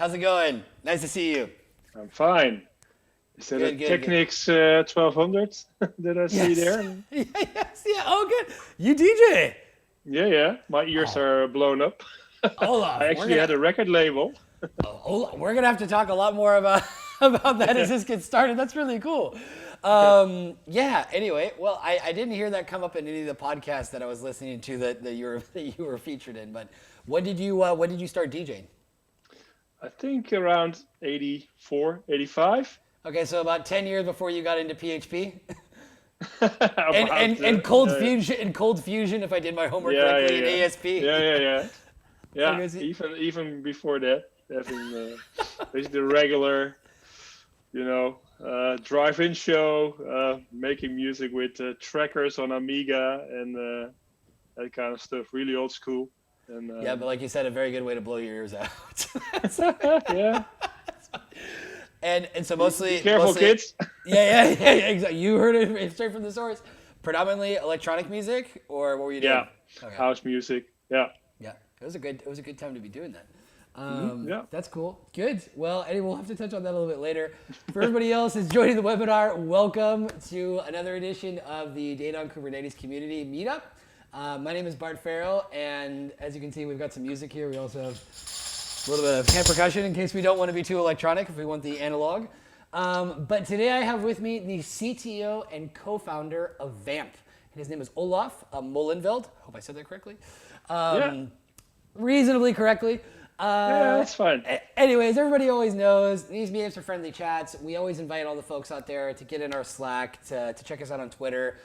How's it going? Nice to see you. I'm fine. Is that a Good. Technics 1200 that I see Yes. there? Yes. Yeah. Oh, good. You DJ. Yeah. My ears Oh, are blown up. I Olaf, actually had a record label. we're gonna have to talk a lot more about about that as this gets started. That's really cool. Yeah. Yeah. Anyway, well, I didn't hear that come up in any of the podcasts that I was listening to that you were that you were featured in. But when did you start DJing? I think around 84, 85. Okay, so about 10 years before you got into PHP. And, About, and and cold yeah, fusion and cold fusion if I did my homework yeah, correctly in yeah, ASP. yeah, yeah, yeah. Yeah, Okay, so, even before that, having basically the regular, drive-in show, making music with trackers on Amiga and that kind of stuff. Really old school. And yeah, but like you said, a very good way to blow your ears out. yeah, And so be careful, kids. yeah, exactly. You heard it straight from the source. Predominantly electronic music, or what were you doing? Yeah, Okay, house music. Yeah. yeah, it was a good time to be doing that. Yeah. That's cool. Good. Well, anyway, we'll have to touch on that a little bit later. For everybody else who's joining the webinar, welcome to another edition of the DoK Kubernetes Community Meetup. My name is Bart Farrell, and as you can see, we've got some music here. We also have a little bit of hand percussion in case we don't want to be too electronic, if we want the analog. But today I have with me the CTO and co-founder of Vamp. His name is Olaf Molenveld. I hope I said that correctly. Yeah. Reasonably correctly. Yeah, that's fine. Anyways, everybody always knows these meetups are friendly chats. We always invite all the folks out there to get in our Slack, to check us out on Twitter.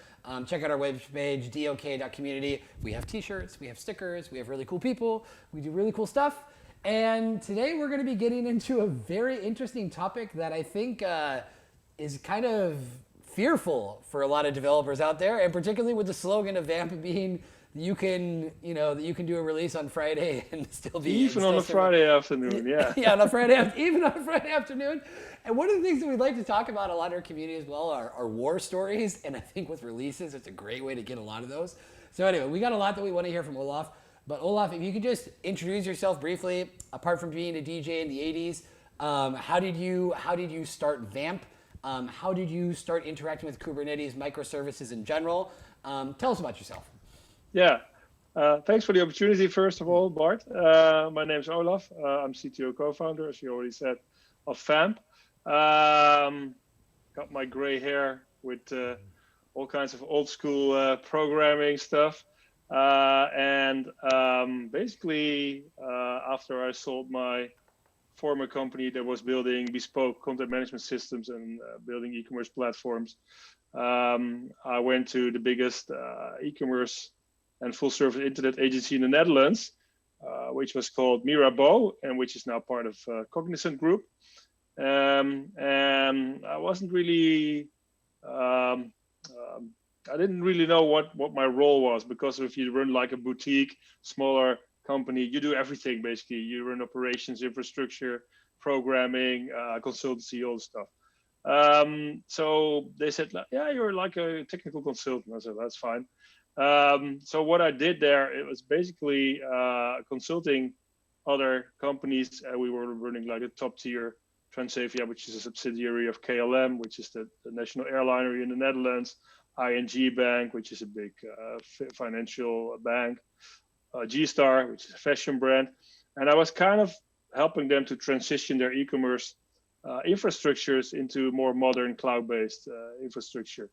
Check out our webpage, DoK.community. We have t-shirts, we have stickers, we have really cool people, we do really cool stuff. And today we're going to be getting into a very interesting topic that I think is kind of fearful for a lot of developers out there, and particularly with the slogan of Vamp being you can do a release on Friday and still be Even on a Friday afternoon, yeah. yeah, even on a Friday afternoon. And one of the things that we'd like to talk about a lot in our community as well are war stories. And I think with releases, it's a great way to get a lot of those. So anyway, we got a lot that we want to hear from Olaf. But Olaf, if you could just introduce yourself briefly, apart from being a DJ in the 80s, how did you start Vamp? How did you start interacting with Kubernetes, microservices in general? Tell us about yourself. Yeah. Thanks for the opportunity, first of all, Bart. My name's Olaf. I'm CTO co-founder, as you already said, of Vamp. Got my gray hair with all kinds of old school programming stuff. Basically, after I sold my former company that was building bespoke content management systems and building e-commerce platforms, I went to the biggest e-commerce and full-service internet agency in the Netherlands, which was called Mirabeau, and which is now part of Cognizant Group. And I wasn't really, I didn't really know what my role was, because if you run like a boutique, smaller company, you do everything basically. You run operations, infrastructure, programming, consultancy, all the stuff. So they said, yeah, you're like a technical consultant. I said, that's fine. So what I did there, it was basically consulting other companies. We were running like a top tier Transavia, which is a subsidiary of KLM, which is the national airliner in the Netherlands, ING Bank, which is a big financial bank, G-Star, which is a fashion brand. And I was kind of helping them to transition their e-commerce infrastructures into more modern cloud-based infrastructure.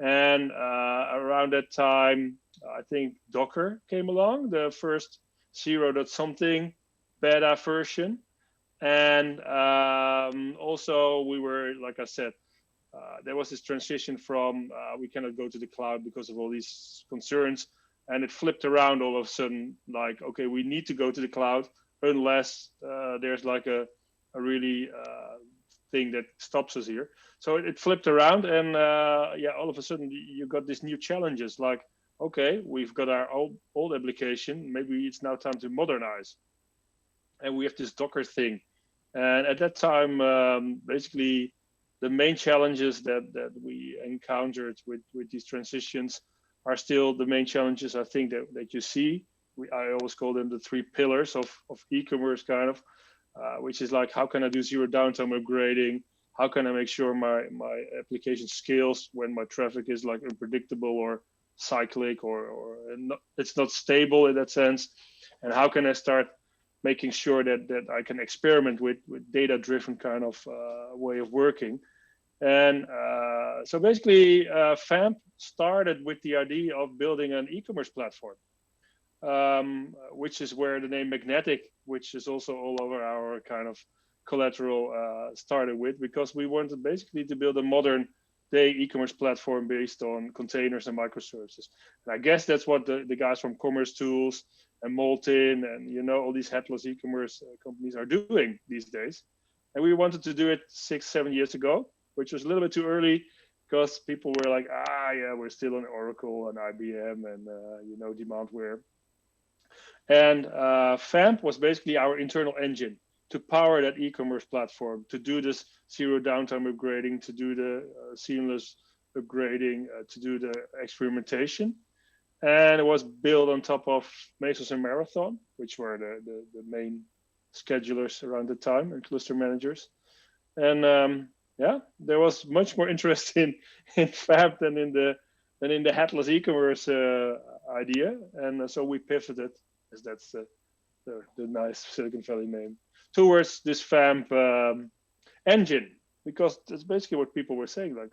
And around that time, I think Docker came along, the first 0.something beta version. And also we were, like I said, there was this transition from we cannot go to the cloud because of all these concerns. And it flipped around all of a sudden, like, okay, we need to go to the cloud unless there's like a really thing that stops us here. So it flipped around, and all of a sudden you got these new challenges, like, okay, we've got our old application, maybe it's now time to modernize. And we have this Docker thing. And at that time, basically the main challenges that we encountered with these transitions are still the main challenges, I think, that you see. I always call them the three pillars of e-commerce, kind of. which is like, how can I do zero downtime upgrading? How can I make sure my application scales when my traffic is like unpredictable or cyclic or not, it's not stable in that sense? And how can I start making sure that I can experiment with data-driven kind of way of working? And so basically, Vamp started with the idea of building an e-commerce platform, which is where the name Magnetic, which is also all over our kind of collateral, started with, because we wanted basically to build a modern day e-commerce platform based on containers and microservices. And I guess that's what the guys from Commerce Tools and Molten and all these headless e-commerce companies are doing these days. And we wanted to do it 6-7 years ago, which was a little bit too early because people were like, yeah, we're still on Oracle and IBM and Demandware. And Vamp was basically our internal engine to power that e-commerce platform, to do this zero downtime upgrading, to do the seamless upgrading, to do the experimentation. And it was built on top of Mesos and Marathon, which were the main schedulers around the time and cluster managers. And there was much more interest in Vamp than in the headless e-commerce idea. And so we pivoted, as that's the nice Silicon Valley name, towards this Vamp engine, because that's basically what people were saying, like,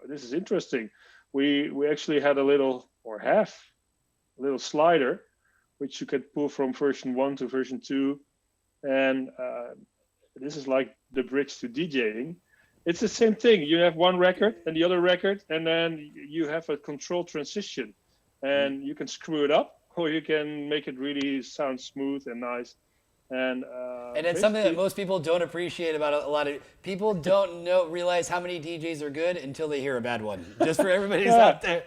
this is interesting. We actually had a little slider, which you could pull from version 1 to version 2. And this is like the bridge to DJing. It's the same thing. You have one record and the other record, and then you have a controlled transition. And you can screw it up, or you can make it really sound smooth and nice. And it's something that most people don't appreciate about a lot of people. Don't realize how many DJs are good until they hear a bad one. Just for everybody who's out there,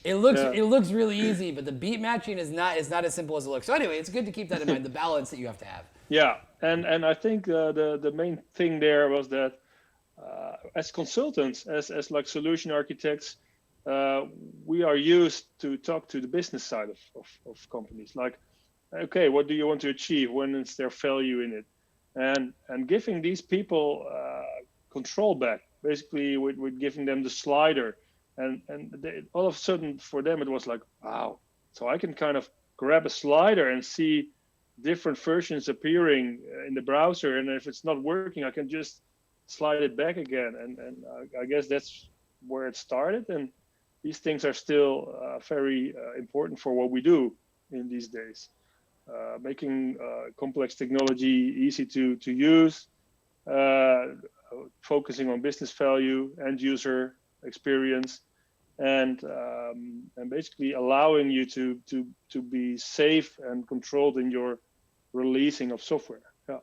it looks really easy, but the beat matching is not as simple as it looks. So anyway, it's good to keep that in mind, the balance that you have to have. Yeah, and I think the main thing there was that as consultants, as like solution architects, we are used to talk to the business side of companies. Like, okay, what do you want to achieve? When is there value in it? And giving these people control back, basically with giving them the slider. And all of a sudden for them, it was like, wow, so I can kind of grab a slider and see different versions appearing in the browser. And if it's not working, I can just slide it back again. And I guess that's where it started. And these things are still very important for what we do in these days. Making complex technology easy to use, focusing on business value, end user experience, and basically allowing you to be safe and controlled in your releasing of software. Yeah.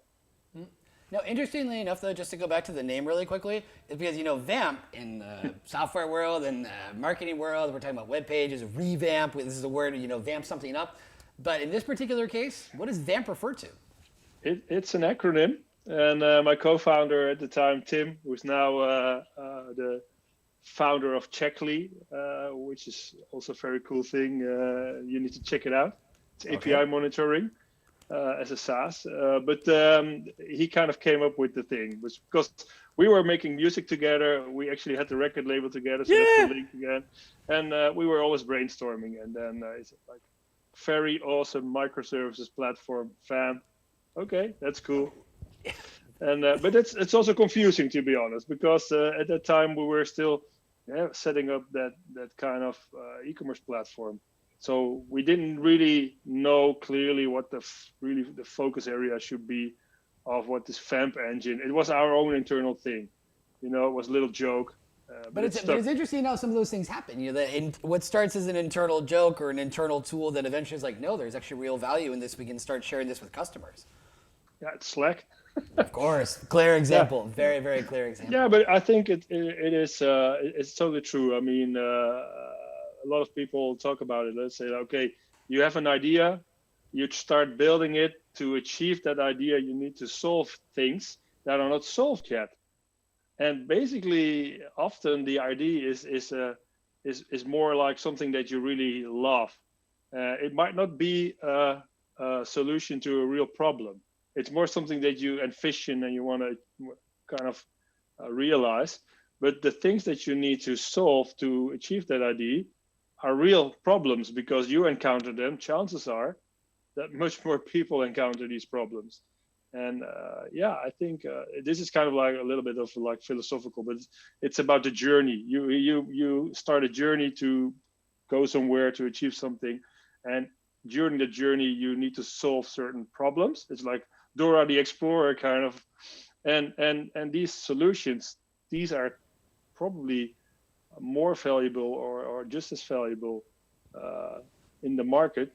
Now, interestingly enough, though, just to go back to the name really quickly, is because Vamp in the software world and marketing world, we're talking about web pages, revamp. This is a word, vamp something up. But in this particular case, what does Vamp refer to? It's an acronym. And my co-founder at the time, Tim, who's now the founder of Checkly, which is also a very cool thing. You need to check it out. It's API monitoring as a SaaS. But he kind of came up with the thing. Because we were making music together. We actually had the record label together. So that's the link again. And we were always brainstorming. And then it's like, very awesome microservices platform, Vamp. Okay, that's cool. And but it's also confusing, to be honest, because at that time we were still setting up that kind of e-commerce platform. So we didn't really know clearly what the focus area should be of what this Vamp engine. It was our own internal thing, it was a little joke. But it's interesting how some of those things happen. What starts as an internal joke or an internal tool that eventually is like, no, there's actually real value in this. We can start sharing this with customers. Yeah, it's Slack. Of course, clear example. Yeah. Very, very clear example. Yeah, but I think it is it's totally true. I mean, a lot of people talk about it. Let's say, okay, you have an idea, you start building it. To achieve that idea, you need to solve things that are not solved yet. And basically, often the idea is more like something that you really love. It might not be a solution to a real problem, It's more something that you envision and you want to kind of realize. But the things that you need to solve to achieve that idea are real problems because you encounter them. Chances are that much more people encounter these problems. And I think this is kind of like a little bit of like philosophical, but it's about the journey. You start a journey to go somewhere to achieve something, and during the journey you need to solve certain problems. It's like Dora the Explorer kind of, and these solutions, these are probably more valuable or just as valuable in the market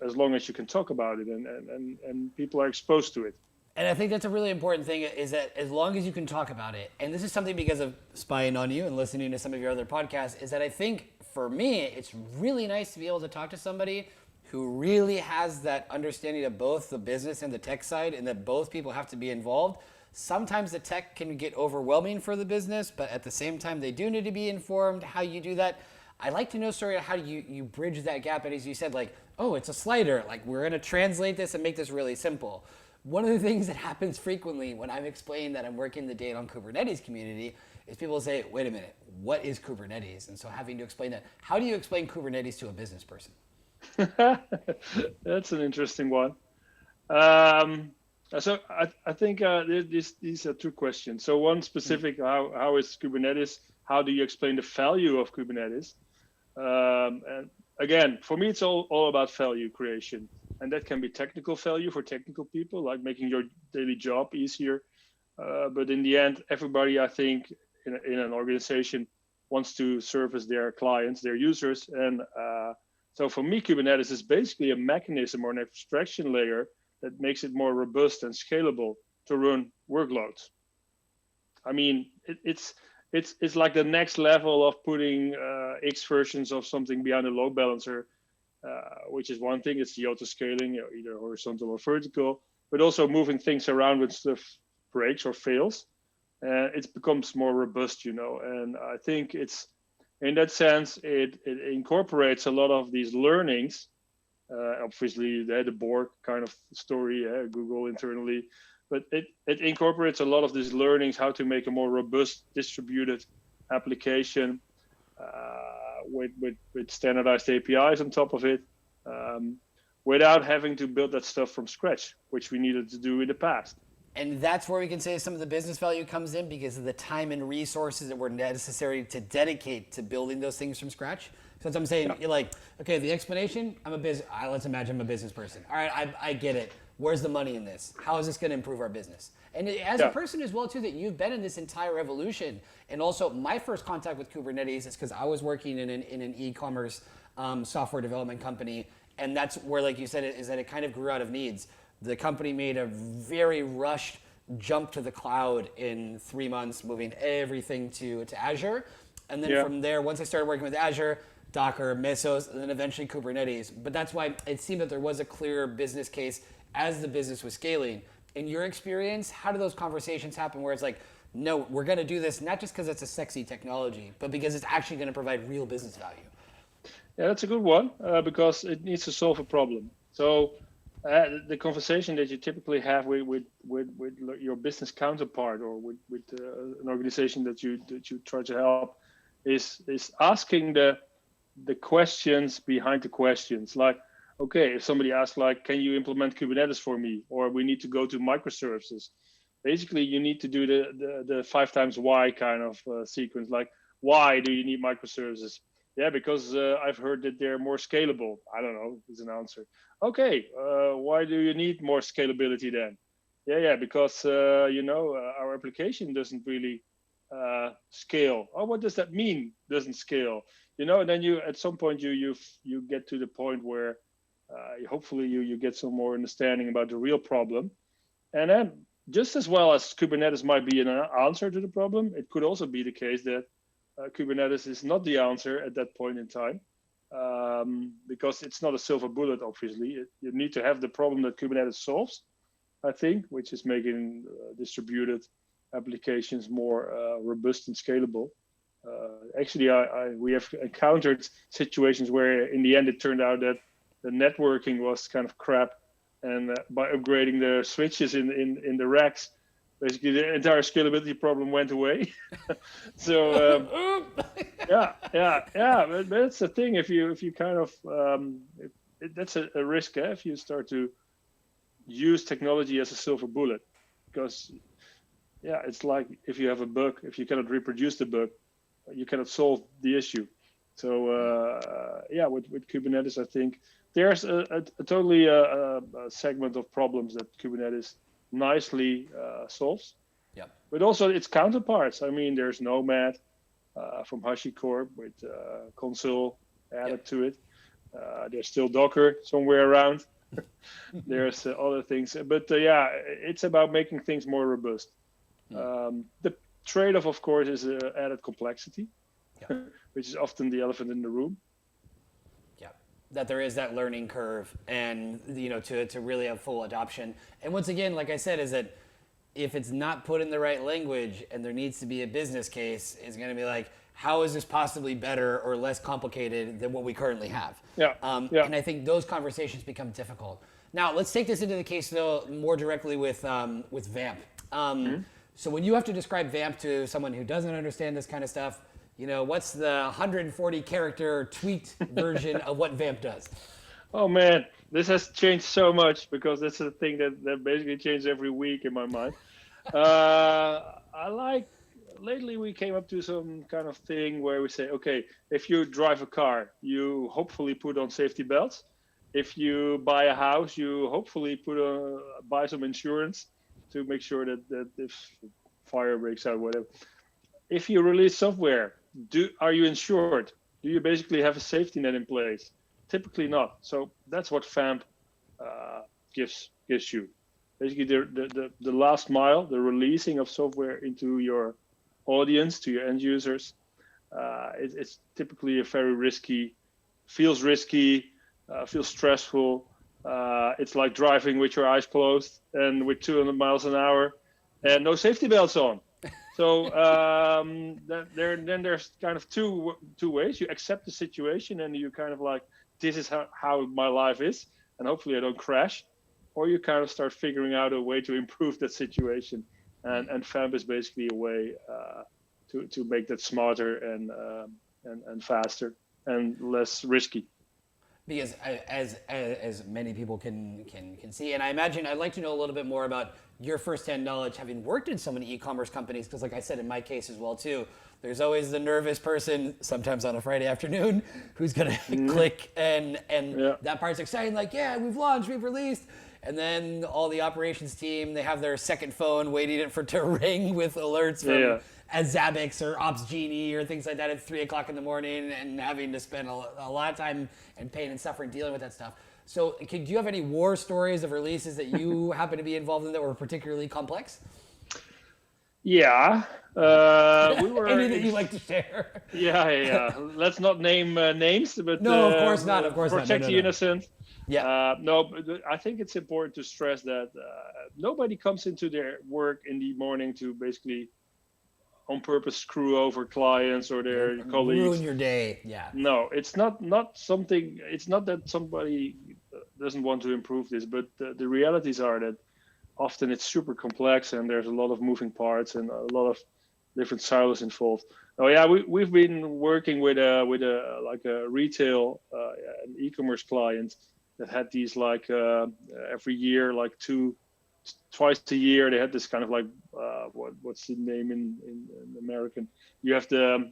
as long as you can talk about it and people are exposed to it. And I think that's a really important thing is that as long as you can talk about it, and this is something because of spying on you and listening to some of your other podcasts, is that I think for me, it's really nice to be able to talk to somebody who really has that understanding of both the business and the tech side and that both people have to be involved. Sometimes the tech can get overwhelming for the business, but at the same time, they do need to be informed how you do that. I'd like to know, sorry, how you bridge that gap. And as you said, like, oh, it's a slider. Like, we're going to translate this and make this really simple. One of the things that happens frequently when I'm explaining that I'm working the data on Kubernetes community is people say, wait a minute, what is Kubernetes? And so having to explain that, how do you explain Kubernetes to a business person? That's an interesting one. So I think these are two questions. So one specific, how is Kubernetes? How do you explain the value of Kubernetes? And again, for me, it's all about value creation. And that can be technical value for technical people, like making your daily job easier. But in the end, everybody, I think, in an organization wants to service their clients, their users. And so for me, Kubernetes is basically a mechanism or an abstraction layer that makes it more robust and scalable to run workloads. I mean, it's like the next level of putting X versions of something behind a load balancer, which is one thing. It's the auto scaling, either horizontal or vertical, but also moving things around when stuff breaks or fails. It becomes more robust, and I think it's, in that sense, it incorporates a lot of these learnings. Obviously, the Borg kind of story, Google internally, but it incorporates a lot of these learnings, how to make a more robust distributed application with standardized APIs on top of it, without having to build that stuff from scratch, which we needed to do in the past. And that's where we can say some of the business value comes in because of the time and resources that were necessary to dedicate to building those things from scratch. So as I'm saying, You're like, okay, the explanation, let's imagine I'm a business person. All right, I get it. Where's the money in this? How is this going to improve our business? And as a person as well, too, that you've been in this entire evolution. And also my first contact with Kubernetes is because I was working in an e-commerce software development company. And that's where, like you said, is that it kind of grew out of needs. The company made a very rushed jump to the cloud in 3 months, moving everything to Azure. And then from there, once I started working with Azure, Docker, Mesos, and then eventually Kubernetes. But that's why it seemed that there was a clear business case as the business was scaling. In your experience, how do those conversations happen where it's like, no, we're going to do this not just because it's a sexy technology, but because it's actually going to provide real business value? Yeah, that's a good one because it needs to solve a problem. So the conversation that you typically have with your business counterpart or with an organization that you try to help is asking the questions behind the questions. Like, okay, if somebody asks, like, can you implement Kubernetes for me? Or we need to go to microservices. Basically, you need to do the 5 times why kind of sequence. Like, why do you need microservices? Yeah, because I've heard that they're more scalable. I don't know, is an answer. Okay, why do you need more scalability then? Yeah, because our application doesn't really scale. Oh, what does that mean? Doesn't scale? And then you at some point you get to the point where hopefully you get some more understanding about the real problem, and then just as well as Kubernetes might be an answer to the problem, it could also be the case that Kubernetes is not the answer at that point in time, because it's not a silver bullet. Obviously, you need to have the problem that Kubernetes solves, I think, which is making distributed applications more robust and scalable. Actually, we have encountered situations where in the end it turned out that the networking was kind of crap and by upgrading the switches in the racks, basically the entire scalability problem went away. So but that's the thing. If you kind of that's a risk if you start to use technology as a silver bullet, because it's like if you have a bug, if you cannot reproduce the bug, you cannot solve the issue. So with Kubernetes, I think there's a totally a segment of problems that Kubernetes nicely solves. Yep. But also its counterparts. I mean, there's Nomad from HashiCorp with Consul added to it. There's still Docker somewhere around. There's other things, but it's about making things more robust. The trade-off, of course, is added complexity, which is often the elephant in the room. Yeah, that there is that learning curve, and to really have full adoption. And once again, like I said, is that if it's not put in the right language and there needs to be a business case, it's going to be like, how is this possibly better or less complicated than what we currently have? And I think those conversations become difficult. Now, let's take this into the case, though, more directly with Vamp. So when you have to describe Vamp to someone who doesn't understand this kind of stuff, what's the 140 character tweaked version of what Vamp does? Oh man, this has changed so much, because that's a thing that basically changes every week in my mind. Lately we came up to some kind of thing where we say, okay, if you drive a car, you hopefully put on safety belts. If you buy a house, you hopefully buy some insurance to make sure that if fire breaks out, whatever. If you release software, are you insured? Do you basically have a safety net in place? Typically not. So that's what Vamp gives you. Basically, the last mile, the releasing of software into your audience, to your end users, it's typically a very risky, feels stressful. It's like driving with your eyes closed and with 200 miles an hour and no safety belts on. So then there's kind of two ways. You accept the situation and you kind of like, this is how my life is, and hopefully I don't crash. Or you kind of start figuring out a way to improve that situation. And Vamp is basically a way to make that smarter and faster and less risky. Because as many people can see, and I imagine I'd like to know a little bit more about your firsthand knowledge, having worked in so many e-commerce companies, because like I said, in my case as well too, there's always the nervous person, sometimes on a Friday afternoon, who's gonna click and that part's exciting, like, yeah, we've launched, we've released. And then all the operations team, they have their second phone waiting for it to ring with alerts from Zabbix or Ops Genie or things like that at 3 o'clock in the morning, and having to spend a lot of time and pain and suffering dealing with that stuff. So do you have any war stories of releases that you happen to be involved in that were particularly complex? Yeah. We were Any that you'd like to share? Yeah. Let's not name names, but no, of course not. Of course not. Protect the innocent. Yeah. No, but I think it's important to stress that nobody comes into their work in the morning to basically on purpose screw over clients or their colleagues. Ruin your day. Yeah. No, it's not something. It's not that somebody doesn't want to improve this, but the realities are that often it's super complex and there's a lot of moving parts and a lot of different silos involved. Oh yeah, we've been working with a retail an e-commerce client that had these like every year, like twice a year, they had this kind of like what's the name in American? You have the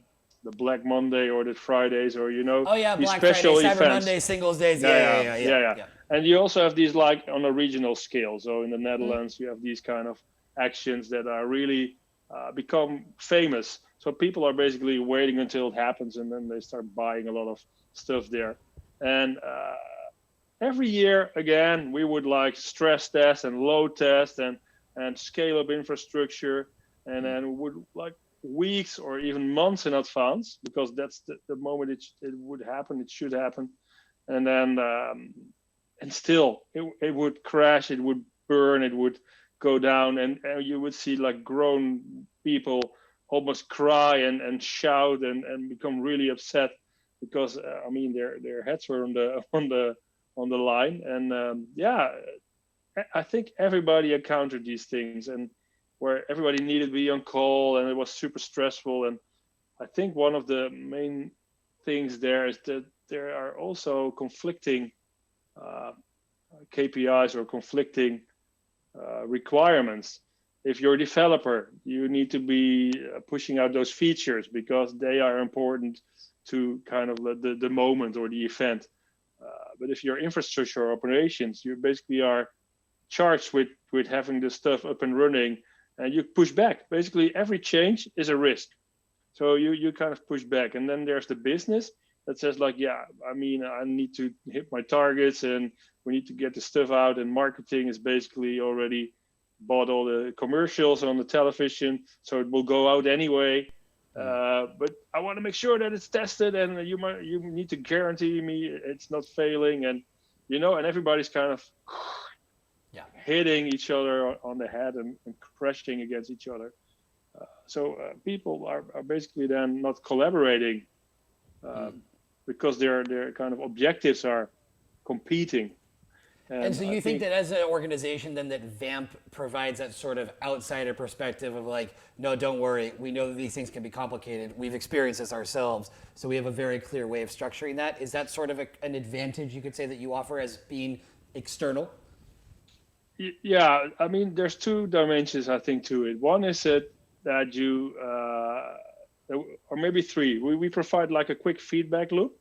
Black Monday or the Fridays, or Oh yeah, these Black special Friday, events. Cyber Monday, Singles Days. Yeah. And you also have these like on a regional scale. So in the Netherlands, you have these kind of actions that are really become famous. So people are basically waiting until it happens, and then they start buying a lot of stuff there. And every year, again, we would like stress test and load test and scale up infrastructure, and then we would like weeks or even months in advance, because that's the moment it would happen, it should happen. And then and still it would crash, it would burn, it would go down, and you would see like grown people almost cry and shout and become really upset, because I mean their heads were on the line. And I think everybody encountered these things, and where everybody needed to be on call, and it was super stressful. And I think one of the main things there is that there are also conflicting KPIs or conflicting requirements. If you're a developer, you need to be pushing out those features because they are important to kind of the moment or the event. But if you're infrastructure operations, you basically are charged with having the stuff up and running, and you push back. Basically, every change is a risk. So you kind of push back. And then there's the business that says like, yeah, I mean, I need to hit my targets and we need to get the stuff out, and marketing is basically already bought all the commercials on the television, so it will go out anyway. But I want to make sure that it's tested, and you need to guarantee me it's not failing, and and everybody's kind of hitting each other on the head and crashing against each other. So people are basically then not collaborating because their kind of objectives are competing. And so you think that as an organization then that Vamp provides that sort of outsider perspective of like, no, don't worry. We know that these things can be complicated. We've experienced this ourselves. So we have a very clear way of structuring that. Is that sort of an advantage you could say that you offer as being external? Yeah, I mean, there's two dimensions, I think, to it. One is that you, or maybe three, we provide like a quick feedback loop.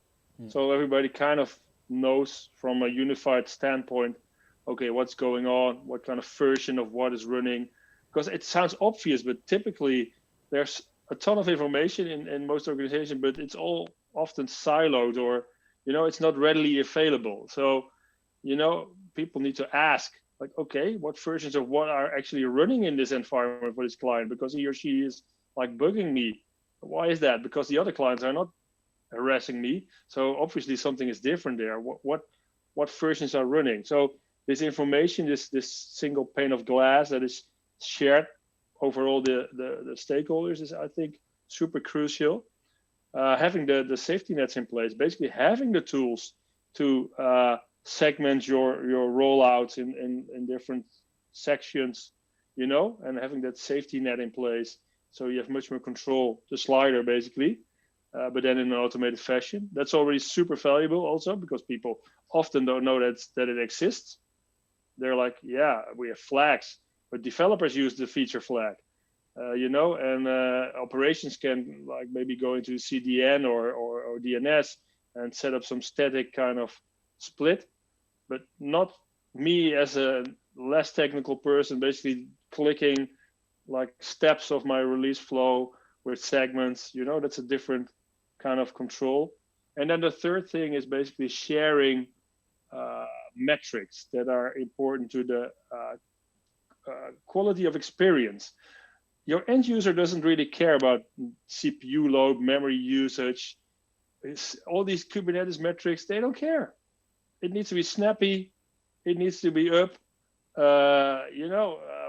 So everybody kind of knows from a unified standpoint, okay, what's going on, what kind of version of what is running, because it sounds obvious, but typically there's a ton of information in most organizations, but it's all often siloed, or it's not readily available. So people need to ask, like, okay, what versions of what are actually running in this environment for this client, because he or she is like bugging me. Why is that? Because the other clients are not harassing me, so obviously something is different there. What versions are running? So this information, this single pane of glass that is shared over all the stakeholders is, I think, super crucial. Having the safety nets in place, basically having the tools to segment your rollouts in different sections, and having that safety net in place, so you have much more control, the slider basically. But then in an automated fashion. That's already super valuable also, because people often don't know that it exists. They're like, yeah, we have flags, but developers use the feature flag, and operations can like maybe go into CDN or DNS and set up some static kind of split, but not me as a less technical person, basically clicking like steps of my release flow with segments, that's a different kind of control. And then the third thing is basically sharing metrics that are important to the quality of experience. Your end user doesn't really care about CPU load, memory usage. All these Kubernetes metrics, they don't care. It needs to be snappy. It needs to be up.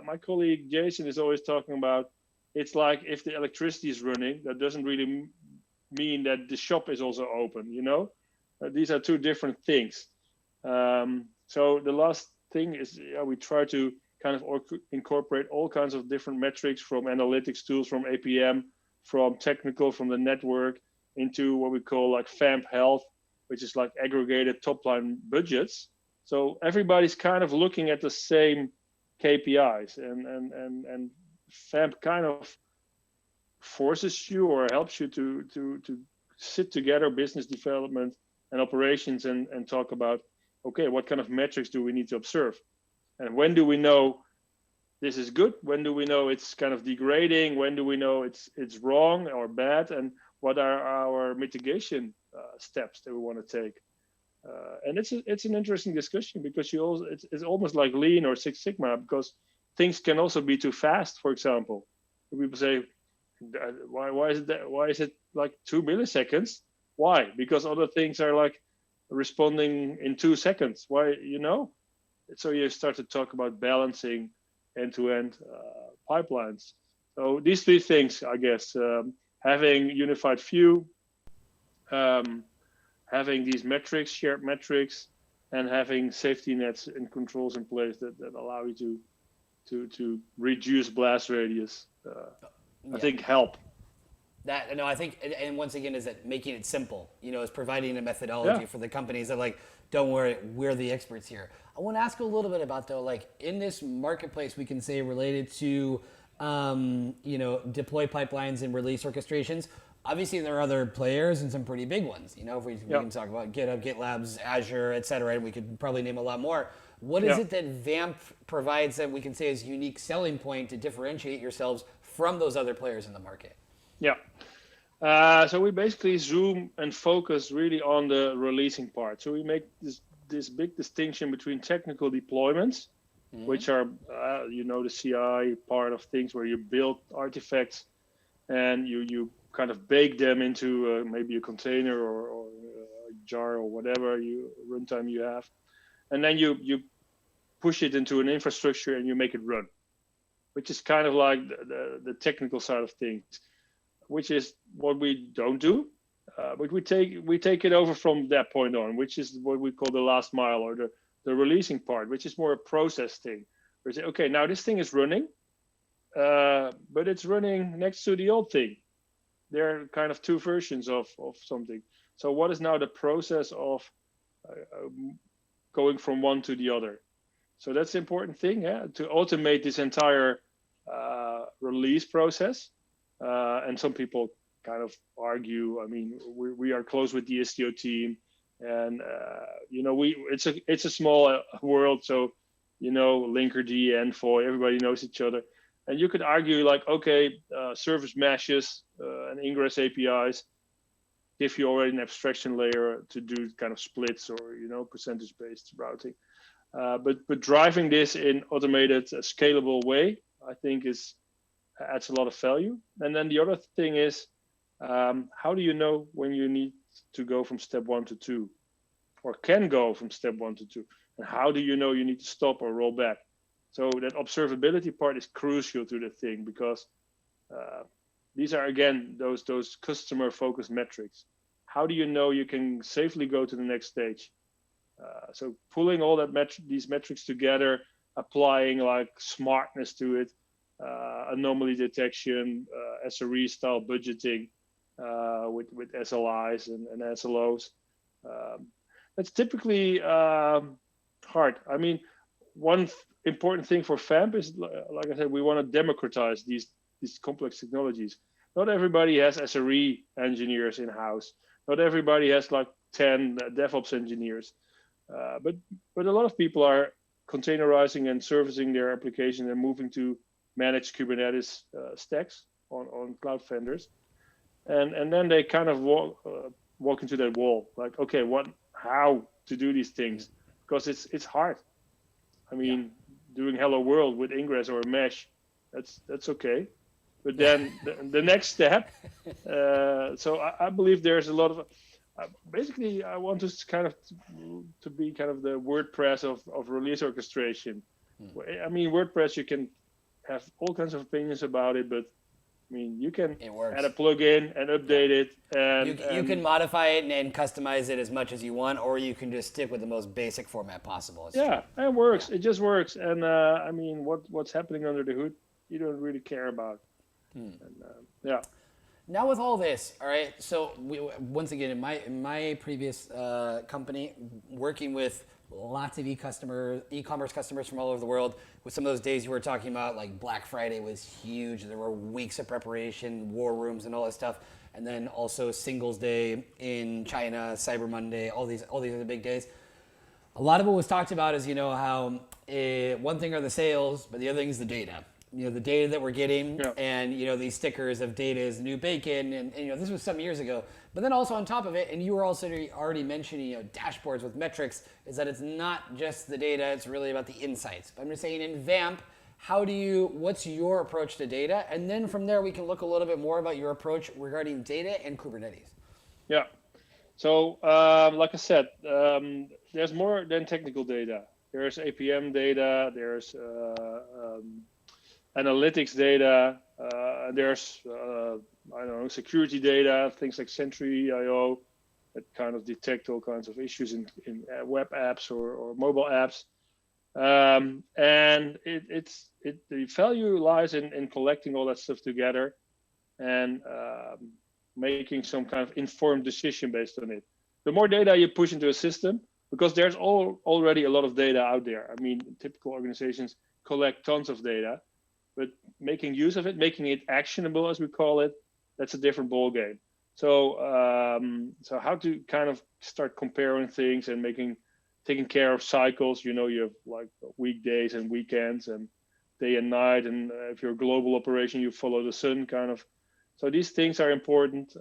My colleague Jason is always talking about, it's like if the electricity is running, that doesn't really mean that the shop is also open. These are two different things. So the last thing is we try to kind of incorporate all kinds of different metrics, from analytics tools, from APM, from technical, from the network, into what we call like Vamp health, which is like aggregated top line budgets. So everybody's kind of looking at the same KPIs, and Vamp kind of forces you or helps you to sit together, business development and operations, and talk about, okay, what kind of metrics do we need to observe, and when do we know this is good, when do we know it's kind of degrading, when do we know it's wrong or bad, and what are our mitigation steps that we want to take. And it's an interesting discussion, because it's almost like Lean or Six Sigma, because things can also be too fast. For example, people say, why is it like 2 milliseconds? Why? Because other things are like responding in 2 seconds. Why? So you start to talk about balancing end-to-end pipelines. So these three things, I guess, having unified view, having these metrics, shared metrics, and having safety nets and controls in place that allow you to reduce blast radius, I think help. That, no, I think, and once again, is that making it simple, is providing a methodology for the companies that like, don't worry, we're the experts here. I want to ask a little bit about though, like in this marketplace, we can say related to, deploy pipelines and release orchestrations. Obviously, there are other players and some pretty big ones. If we can talk about GitHub, GitLabs, Azure, et cetera, and we could probably name a lot more. What is it that Vamp provides that we can say is a unique selling point to differentiate yourselves from those other players in the market? Yeah. So we basically zoom and focus really on the releasing part. So we make this big distinction between technical deployments, which are, the CI part of things where you build artifacts and you kind of bake them into maybe a container or a jar or whatever runtime you have. And then you push it into an infrastructure and you make it run, which is kind of like the technical side of things, which is what we don't do. But we take it over from that point on, which is what we call the last mile or the releasing part, which is more a process thing. We say, okay, now this thing is running, but it's running next to the old thing. There are kind of two versions of something. So what is now the process of going from one to the other? So that's the important thing, to automate this entire release process. And some people kind of argue. I mean, we are close with the Istio team, and it's a small world, so Linkerd, Envoy, everybody knows each other, and you could argue like, okay, service meshes and ingress APIs give you already an abstraction layer to do kind of splits or percentage-based routing, but driving this in automated, scalable way, I think adds a lot of value. And then the other thing is, how do you know when you need to go from step 1 to 2, or can go from step 1 to 2? And how do you know you need to stop or roll back? So that observability part is crucial to the thing, because these are, again, those customer-focused metrics. How do you know you can safely go to the next stage? So pulling all these metrics together, applying like smartness to it, anomaly detection, SRE style budgeting with SLIs and SLOs. That's typically hard. I mean, one important thing for Vamp is, like I said, we want to democratize these complex technologies. Not everybody has SRE engineers in house. Not everybody has like 10 DevOps engineers. But a lot of people are containerizing and servicing their application and moving to managed Kubernetes stacks on cloud vendors, and then they kind of walk into that wall. Like, okay, how to do these things? Because it's hard. I mean, doing Hello World with Ingress or Mesh, that's okay. But then the next step. So I believe there's a lot of. Basically, I want us to be kind of the WordPress of release orchestration. I mean, WordPress, you can have all kinds of opinions about it, but I mean, you can add a plugin and update it, and you can modify it and customize it as much as you want, or you can just stick with the most basic format possible. It works. It just works, and I mean, what's happening under the hood, you don't really care about. And, Now with all this, all right. So once again, in my previous company, working with lots of e-commerce customers from all over the world. With some of those days you were talking about, like Black Friday was huge. There were weeks of preparation, war rooms, and all that stuff. And then also Singles Day in China, Cyber Monday, all these other big days. A lot of what was talked about is, how one thing are the sales, but the other thing is the data. The data that we're getting, and these stickers of data is the new bacon, and this was some years ago. But then also on top of it, and you were also already mentioning dashboards with metrics, is that it's not just the data; it's really about the insights. But I'm just saying, in Vamp, what's your approach to data, and then from there we can look a little bit more about your approach regarding data and Kubernetes. Yeah. So like I said, there's more than technical data. There's APM data. There's analytics data, there's security data, things like Sentry.io, that kind of detect all kinds of issues in web apps or mobile apps. And the value lies in collecting all that stuff together and making some kind of informed decision based on it. The more data you push into a system, because there's already a lot of data out there. I mean, typical organizations collect tons of data, but making use of it, making it actionable, as we call it, that's a different ball game. So, so how to kind of start comparing things and taking care of cycles. You know, you have like weekdays and weekends and day and night, and if you're a global operation, you follow the sun kind of. So these things are important.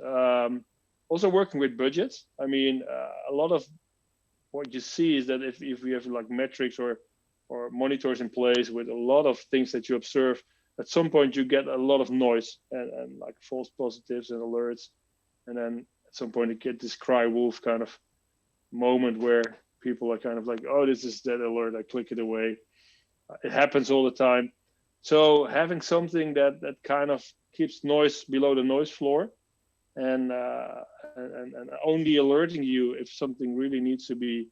Also working with budgets. I mean, a lot of what you see is that if you have like metrics or monitors in place with a lot of things that you observe, at some point you get a lot of noise and like false positives and alerts. And then at some point you get this cry wolf kind of moment where people are kind of like, oh, this is that alert, I click it away. It happens all the time. So having something that kind of keeps noise below the noise floor and only alerting you if something really needs to be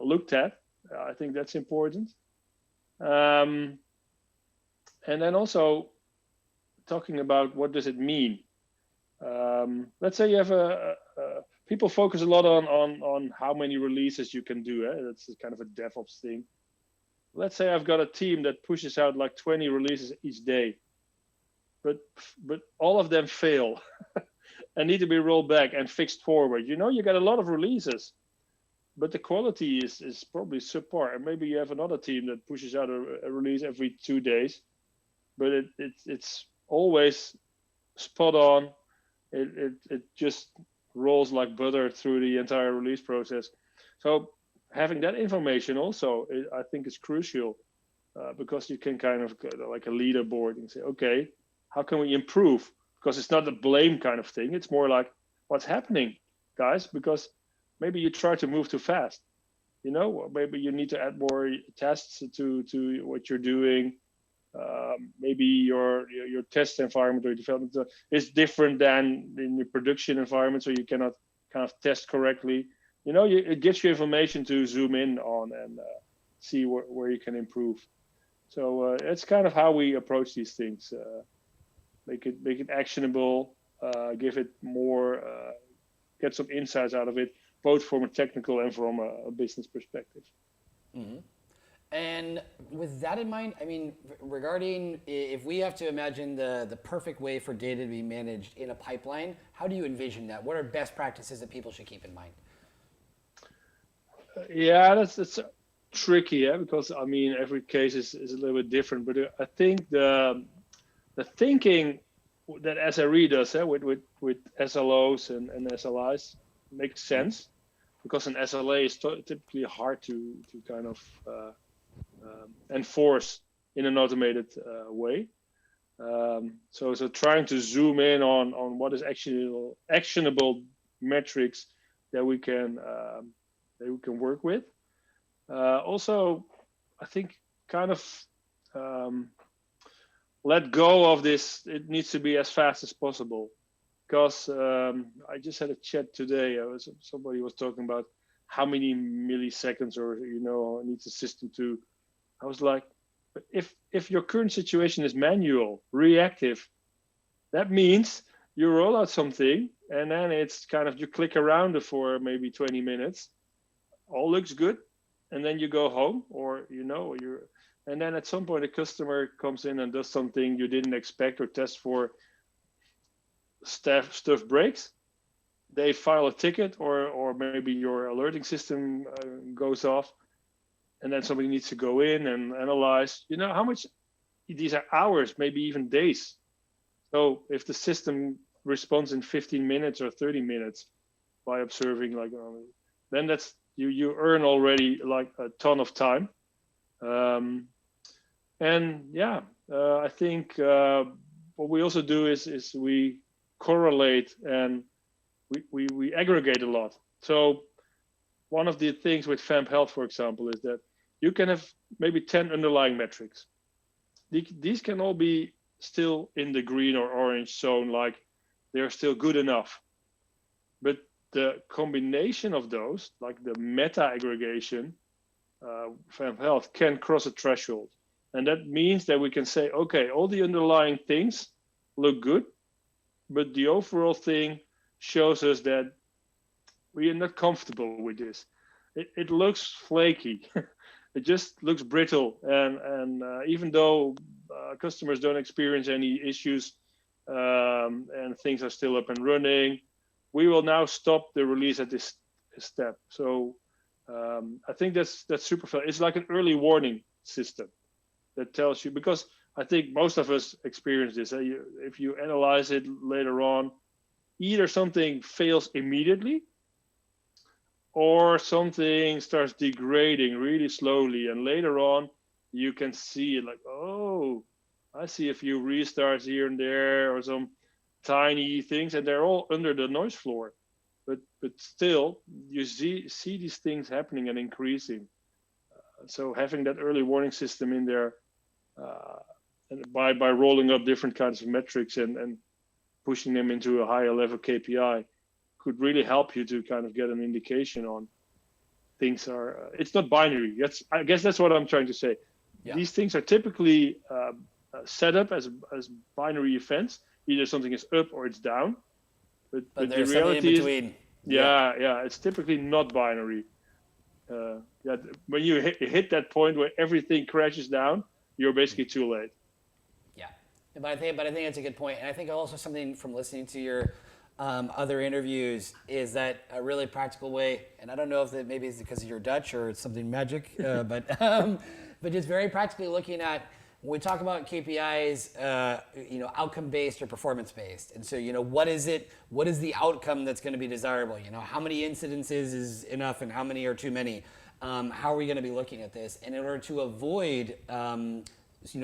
looked at, I think that's important. And then also talking about what does it mean. Let's say you have people focus a lot on how many releases you can do. That's kind of a DevOps thing. Let's say I've got a team that pushes out like 20 releases each day, but all of them fail and need to be rolled back and fixed forward. You know, you get a lot of releases, but the quality is probably subpar. And maybe you have another team that pushes out a release every 2 days, but it's always spot on. It just rolls like butter through the entire release process. So having that information also, I think, is crucial because you can kind of go like a leaderboard and say, okay, how can we improve? Because it's not a blame kind of thing. It's more like, what's happening, guys? Because maybe you try to move too fast. You know, or maybe you need to add more tests to what you're doing. Maybe your test environment or development is different than in your production environment, so you cannot kind of test correctly. You know, it gives you information to zoom in on and see where you can improve. So it's kind of how we approach these things. Make it actionable, give it more, get some insights out of it, both from a technical and from a business perspective. Mm-hmm. And with that in mind, I mean, regarding if we have to imagine the perfect way for data to be managed in a pipeline, how do you envision that? What are best practices that people should keep in mind? Yeah, that's tricky, because I mean every case is a little bit different. But I think the thinking that SRE does with SLOs and SLIs makes sense, because an SLA is typically hard to kind of enforce in an automated way. So trying to zoom in on what is actionable metrics that we can work with. Also, I think kind of let go of this. It needs to be as fast as possible, because I just had a chat today. Somebody was talking about how many milliseconds or needs the system to. I was like, but if your current situation is manual, reactive, that means you roll out something and then it's kind of you click around it for maybe 20 minutes, all looks good, and then you go home, or and then at some point a customer comes in and does something you didn't expect or test for. Stuff breaks, they file a ticket, or maybe your alerting system goes off, and then somebody needs to go in and analyze, how much. These are hours, maybe even days. So if the system responds in 15 minutes or 30 minutes by observing, then that's you earn already like a ton of time. I think what we also do is we correlate and we aggregate a lot. So one of the things with Vamp Health, for example, is that you can have maybe 10 underlying metrics. These can all be still in the green or orange zone, like they're still good enough. But the combination of those, like the meta aggregation, Vamp Health can cross a threshold. And that means that we can say, okay, all the underlying things look good, but the overall thing shows us that we are not comfortable with this. It looks flaky. It just looks brittle. And even though customers don't experience any issues and things are still up and running, we will now stop the release at this step. So I think that's super fair. It's like an early warning system that tells you, because I think most of us experience this. If you analyze it later on, either something fails immediately or something starts degrading really slowly. And later on, you can see it like, oh, I see a few restarts here and there or some tiny things, and they're all under the noise floor. But still, you see these things happening and increasing. So having that early warning system in there, and by rolling up different kinds of metrics and pushing them into a higher level KPI, could really help you to kind of get an indication on things are. It's not binary. I guess that's what I'm trying to say. Yeah. These things are typically set up as binary events. Either something is up or it's down. But the reality is, yeah, it's typically not binary. When you hit that point where everything crashes down, you're basically too late. Yeah, but I think that's a good point, and I think also something from listening to your other interviews is that a really practical way, and I don't know if that maybe it's because you're Dutch or it's something magic, but just very practically looking at. When we talk about KPIs, outcome-based or performance-based, and so, what is it? What is the outcome that's going to be desirable? How many incidences is enough, and how many are too many? How are we going to be looking at this? And in order to avoid,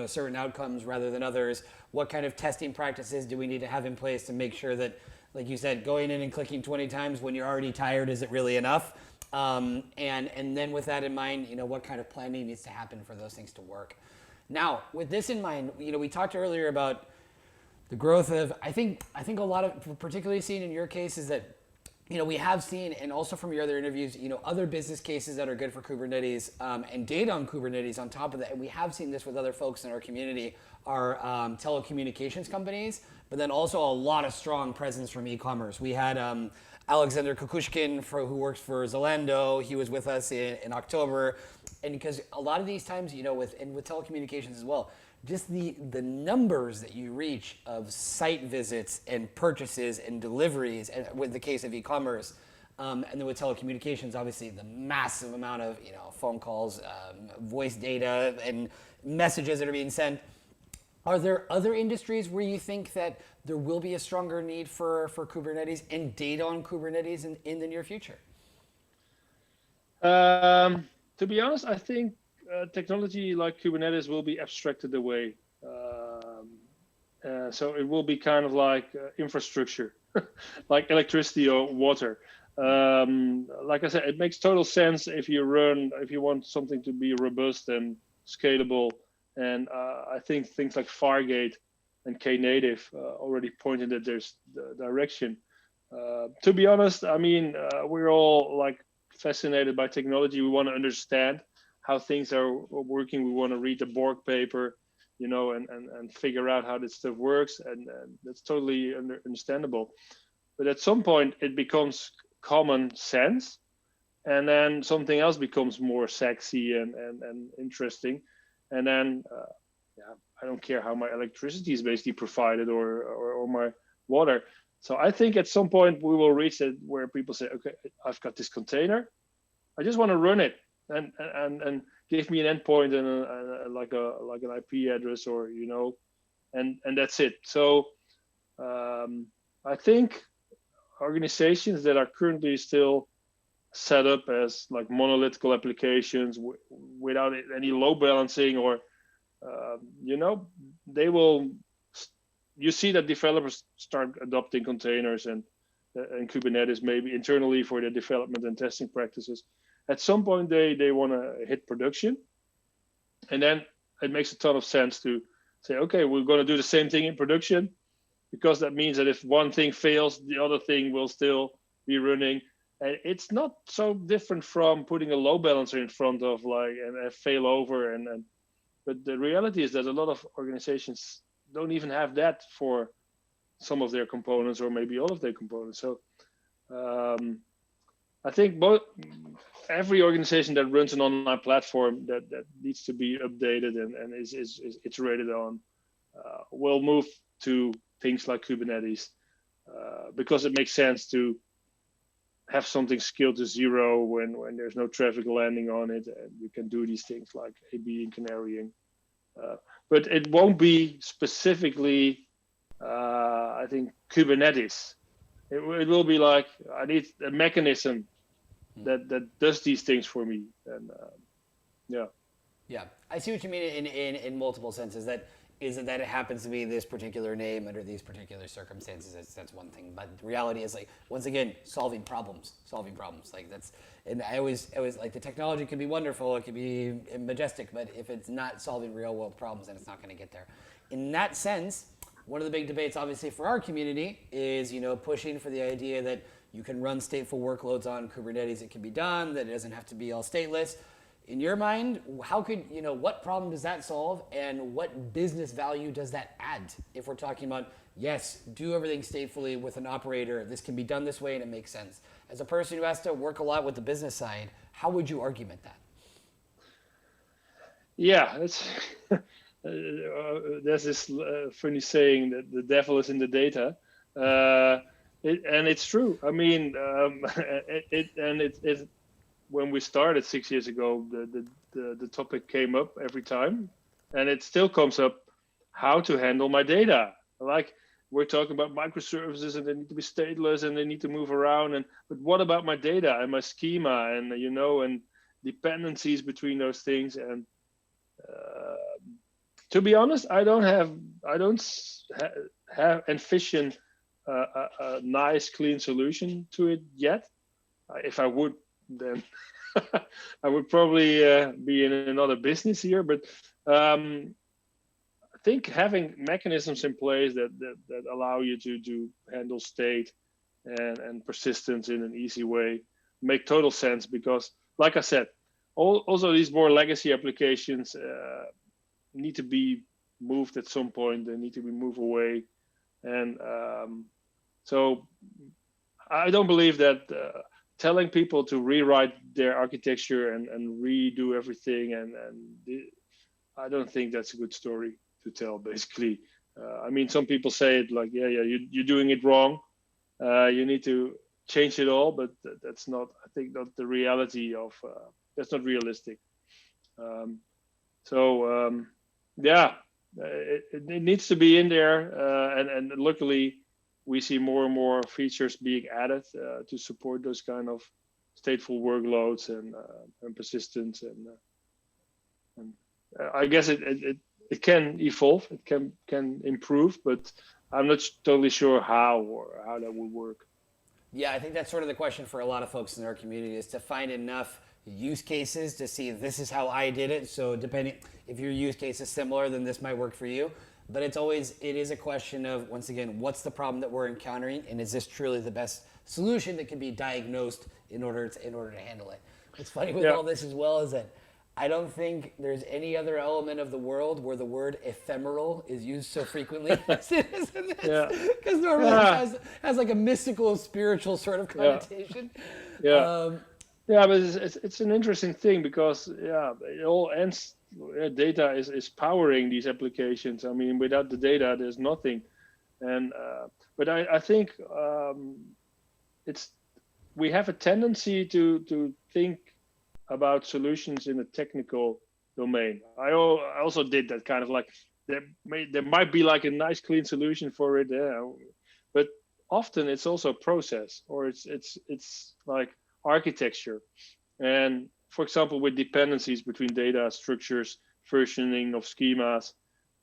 certain outcomes rather than others, what kind of testing practices do we need to have in place to make sure that, like you said, going in and clicking 20 times when you're already tired, is it really enough? And then with that in mind, what kind of planning needs to happen for those things to work? Now, with this in mind, we talked earlier about the growth of, I think a lot of, particularly seen in your case, is that, we have seen, and also from your other interviews, other business cases that are good for Kubernetes and data on Kubernetes on top of that. And we have seen this with other folks in our community, are telecommunications companies, but then also a lot of strong presence from e-commerce. We had Alexander Kukushkin, who works for Zalando. He was with us in October. And because a lot of these times, with telecommunications as well, just the numbers that you reach of site visits and purchases and deliveries, and with the case of e-commerce, and then with telecommunications, obviously the massive amount of phone calls, voice data, and messages that are being sent. Are there other industries where you think that there will be a stronger need for Kubernetes and data on Kubernetes in the near future? To be honest, I think technology like Kubernetes will be abstracted away. So it will be kind of like infrastructure, like electricity or water. Like I said, it makes total sense if you want something to be robust and scalable. And I think things like Fargate and Knative already pointed that there's the direction. To be honest, I mean, we're all like fascinated by technology. We want to understand how things are working. We want to read the Borg paper, and figure out how this stuff works. And that's totally understandable. But at some point, it becomes common sense. And then something else becomes more sexy and interesting. And then, I don't care how my electricity is basically provided or my water. So I think at some point we will reach it where people say, okay, I've got this container. I just want to run it and give me an endpoint and like an IP address or, and that's it. So I think organizations that are currently still set up as like monolithical applications without any load balancing or, they will, you see that developers start adopting containers and Kubernetes maybe internally for their development and testing practices. At some point, they want to hit production. And then it makes a ton of sense to say, okay, we're going to do the same thing in production, because that means that if one thing fails, the other thing will still be running. And it's not so different from putting a load balancer in front of like and fail over but the reality is that a lot of organizations don't even have that for some of their components or maybe all of their components. So I think every organization that runs an online platform that needs to be updated and is iterated on will move to things like Kubernetes because it makes sense to have something scaled to zero when there's no traffic landing on it, and you can do these things like A/B and canarying. But it won't be specifically, I think, Kubernetes. It will be like, I need a mechanism that does these things for me. And Yeah, I see what you mean in multiple senses. That it happens to be this particular name under these particular circumstances. That's one thing. But the reality is, like, once again, solving problems. Like and I always like, the technology can be wonderful, it can be majestic, but if it's not solving real world problems, then it's not going to get there. In that sense, one of the big debates, obviously, for our community is, pushing for the idea that you can run stateful workloads on Kubernetes. It can be done, that it doesn't have to be all stateless. In your mind, how could, what problem does that solve, and what business value does that add? If we're talking about, yes, do everything statefully with an operator, this can be done this way and it makes sense. As a person who has to work a lot with the business side, how would you argument that? Yeah, it's there's this funny saying that the devil is in the data. And it's true. I mean, when we started 6 years ago, the topic came up every time, and it still comes up: how to handle my data. Like, we're talking about microservices, and they need to be stateless, and they need to move around. But what about my data and my schema, and and dependencies between those things? And to be honest, I don't have envisioned a nice, clean solution to it yet. If I would, then I would probably be in another business here. But I think having mechanisms in place that allow you to handle state and persistence in an easy way make total sense, because, like I said, also these more legacy applications need to be moved at some point. They need to be moved away. And so I don't believe that telling people to rewrite their architecture and redo everything, and I don't think that's a good story to tell, basically. I mean, some people say it like, you're doing it wrong. You need to change it all, but that's not, I think, not the reality of, that's not realistic. It needs to be in there, and luckily we see more and more features being added to support those kind of stateful workloads and persistence, and I guess it can evolve, it can improve, but I'm not totally sure how that would work. Yeah, I think that's sort of the question for a lot of folks in our community, is to find enough use cases to see, this is how I did it. So depending, if your use case is similar, then this might work for you. But it is a question of, once again, what's the problem that we're encountering, and is this truly the best solution that can be diagnosed in order to handle it? What's funny with all this as well is that I don't think there's any other element of the world where the word ephemeral is used so frequently as it is in this. Because normally it has like a mystical, spiritual sort of connotation. But it's an interesting thing, because it all ends. Data is powering these applications. I mean, without the data, there's nothing. And but I think we have a tendency to think about solutions in a technical domain. I also did that, kind of like, there might be like a nice clean solution for it, but often it's also a process, or it's like architecture. And for example, with dependencies between data structures, versioning of schemas,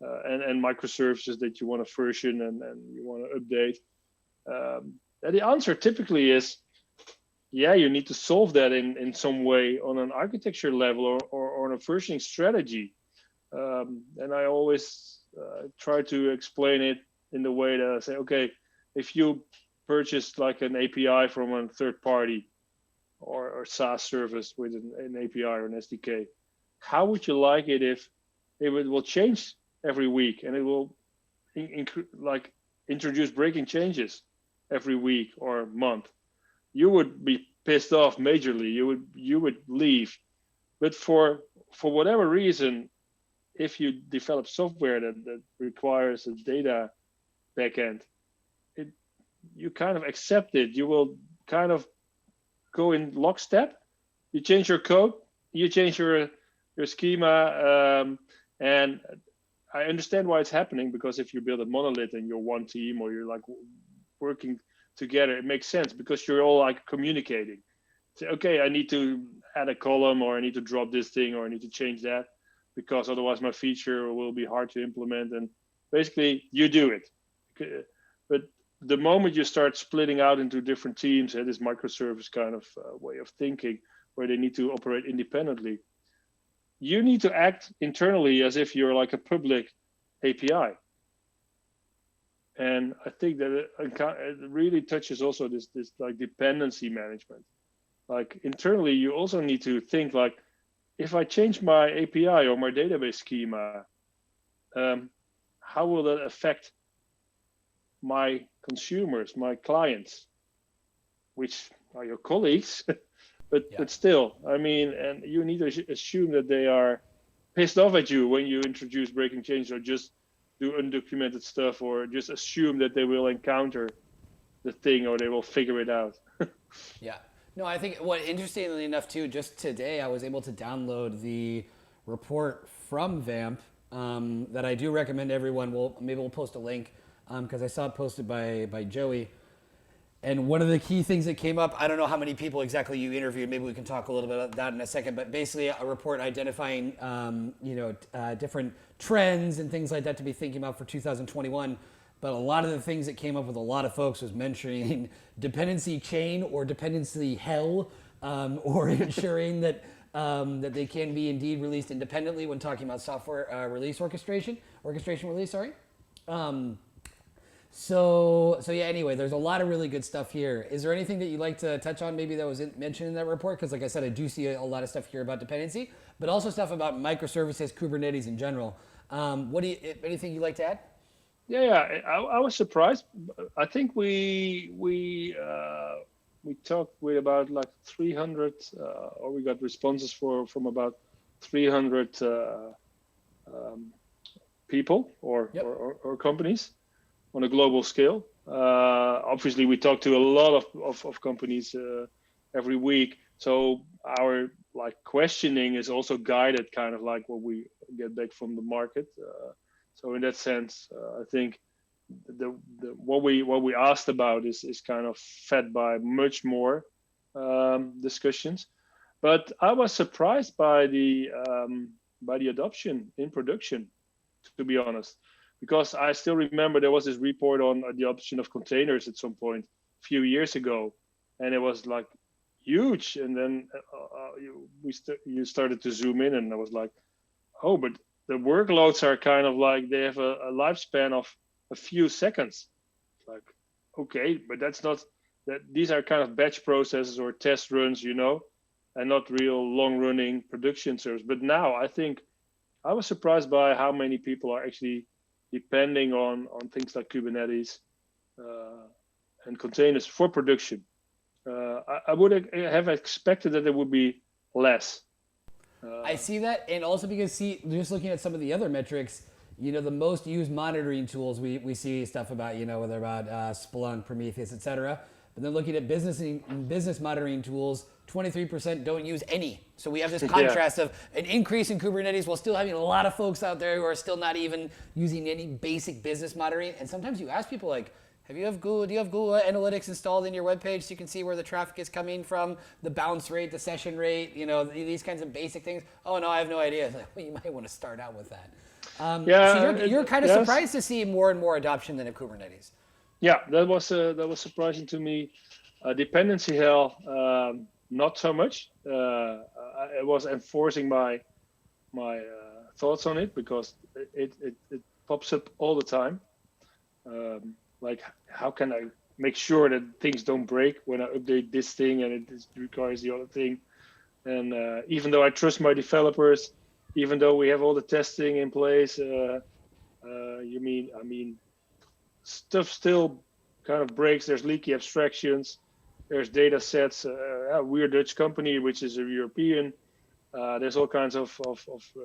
and microservices that you want to version and you want to update, the answer typically is, you need to solve that in some way on an architecture level or on a versioning strategy. And I always try to explain it in the way that I say, okay, if you purchased like an API from a third party or SaaS service with an API or an SDK, how would you like it if it will change every week and it will introduce breaking changes every week or month? You would be pissed off majorly. You would leave. But for whatever reason, if you develop software that requires a data backend, you kind of accept it. You will kind of go in lockstep. You change your code, you change your schema, and I understand why it's happening, because if you build a monolith and you're one team or you're like working together, it makes sense because you're all like communicating. Say, okay, I need to add a column, or I need to drop this thing, or I need to change that, because otherwise my feature will be hard to implement. And basically you do it. But the moment you start splitting out into different teams, this microservice kind of way of thinking, where they need to operate independently, you need to act internally as if you're like a public API. And I think that it really touches also this like dependency management. Like internally, you also need to think like, if I change my API or my database schema, how will that affect my consumers, my clients, which are your colleagues? But still, I mean, and you need to assume that they are pissed off at you when you introduce breaking changes, or just do undocumented stuff, or just assume that they will encounter the thing or they will figure it out. Yeah. No, I think interestingly enough too, just today I was able to download the report from Vamp that I do recommend everyone. Maybe we'll post a link because I saw it posted by Joey. And one of the key things that came up, I don't know how many people exactly you interviewed. Maybe we can talk a little bit about that in a second. But basically, a report identifying, different trends and things like that to be thinking about for 2021. But a lot of the things that came up with a lot of folks was mentioning dependency chain or dependency hell, or ensuring that that they can be indeed released independently when talking about software release orchestration release. Sorry. So yeah, anyway, there's a lot of really good stuff here. Is there anything that you'd like to touch on maybe that was mentioned in that report? Because like I said, I do see a lot of stuff here about dependency, but also stuff about microservices, Kubernetes in general. Anything you'd like to add? Yeah, I was surprised. I think we talked with about like 300, or we got responses from about 300 people or companies on a global scale. Obviously, we talk to a lot of companies every week. So our like questioning is also guided kind of like what we get back from the market. So in that sense, I think what we asked about is kind of fed by much more discussions. But I was surprised by the adoption in production, to be honest. Because I still remember there was this report on the adoption of containers at some point a few years ago, and it was like huge. And then you started to zoom in, and I was like, oh, but the workloads are kind of like they have a lifespan of a few seconds. Like, okay, but that's not that. These are kind of batch processes or test runs, and not real long-running production servers. But now I think I was surprised by how many people are actually depending on things like Kubernetes and containers for production. I would have expected that there would be less. I see that, and also because just looking at some of the other metrics, the most used monitoring tools we see stuff about, whether about Splunk, Prometheus, etc. But then looking at business monitoring tools, 23% don't use any. So we have this contrast of an increase in Kubernetes while still having a lot of folks out there who are still not even using any basic business monitoring. And sometimes you ask people like, do you have Google Analytics installed in your webpage so you can see where the traffic is coming from, the bounce rate, the session rate, these kinds of basic things? Oh no, I have no idea. It's like, well, you might want to start out with that. So you're kind of surprised to see more and more adoption than of Kubernetes. Yeah, that was surprising to me. Dependency hell, not so much. I was enforcing my thoughts on it because it pops up all the time. Like, how can I make sure that things don't break when I update this thing and it requires the other thing. And even though I trust my developers, even though we have all the testing in place, stuff still kind of breaks. There's leaky abstractions. There's data sets. We're a Dutch company, which is a European. There's all kinds of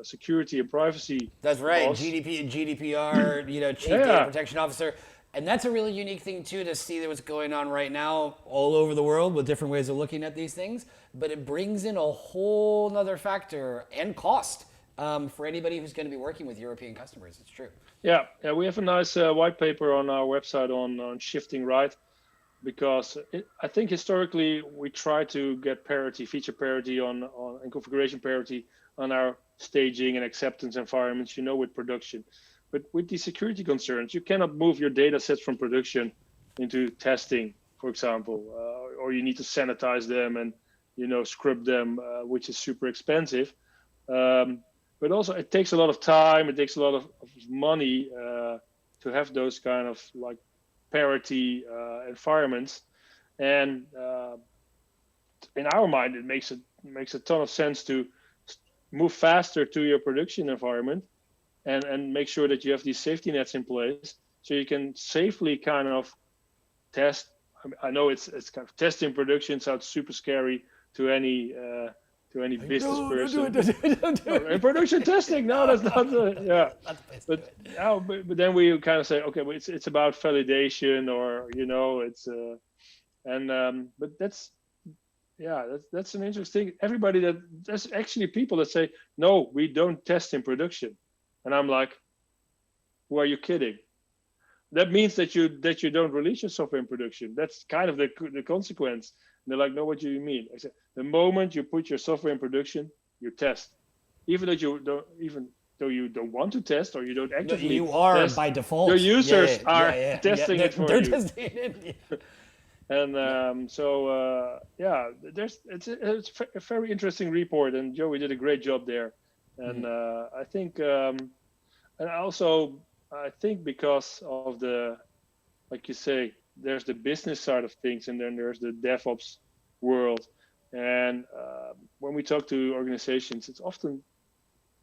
security and privacy. That's right. laws. GDPR, Chief Data Protection Officer. And that's a really unique thing, too, to see what's going on right now all over the world with different ways of looking at these things. But it brings in a whole nother factor and cost for anybody who's going to be working with European customers. It's true. Yeah, we have a nice white paper on our website on shifting right, because I think historically we try to get parity, feature parity and configuration parity on our staging and acceptance environments, with production. But with these security concerns, you cannot move your data sets from production into testing, for example, or you need to sanitize them and scrub them, which is super expensive. But also it takes a lot of time, it takes a lot of money to have those kind of like parity environments. And in our mind, it makes a ton of sense to move faster to your production environment and make sure that you have these safety nets in place so you can safely kind of test. I know it's kind of testing production sounds super scary to any business person. Don't do it. In production testing, no, that's not. But then we kind of say, okay, well, it's about validation, or it's but that's an interesting. There's actually people that say, no, we don't test in production, and I'm like, who are you kidding? That means that you don't release your software in production. That's kind of the consequence. And they're like, no, what do you mean? I said, the moment you put your software in production, you test. Even though you don't want to test, or you don't actively you are test, your default. Your users are testing it for they're you. Testing it. And it's a very interesting report, and Joey did a great job there. And I think, I think because of the, like you say, there's the business side of things, and then there's the DevOps world. And when we talk to organizations, it's often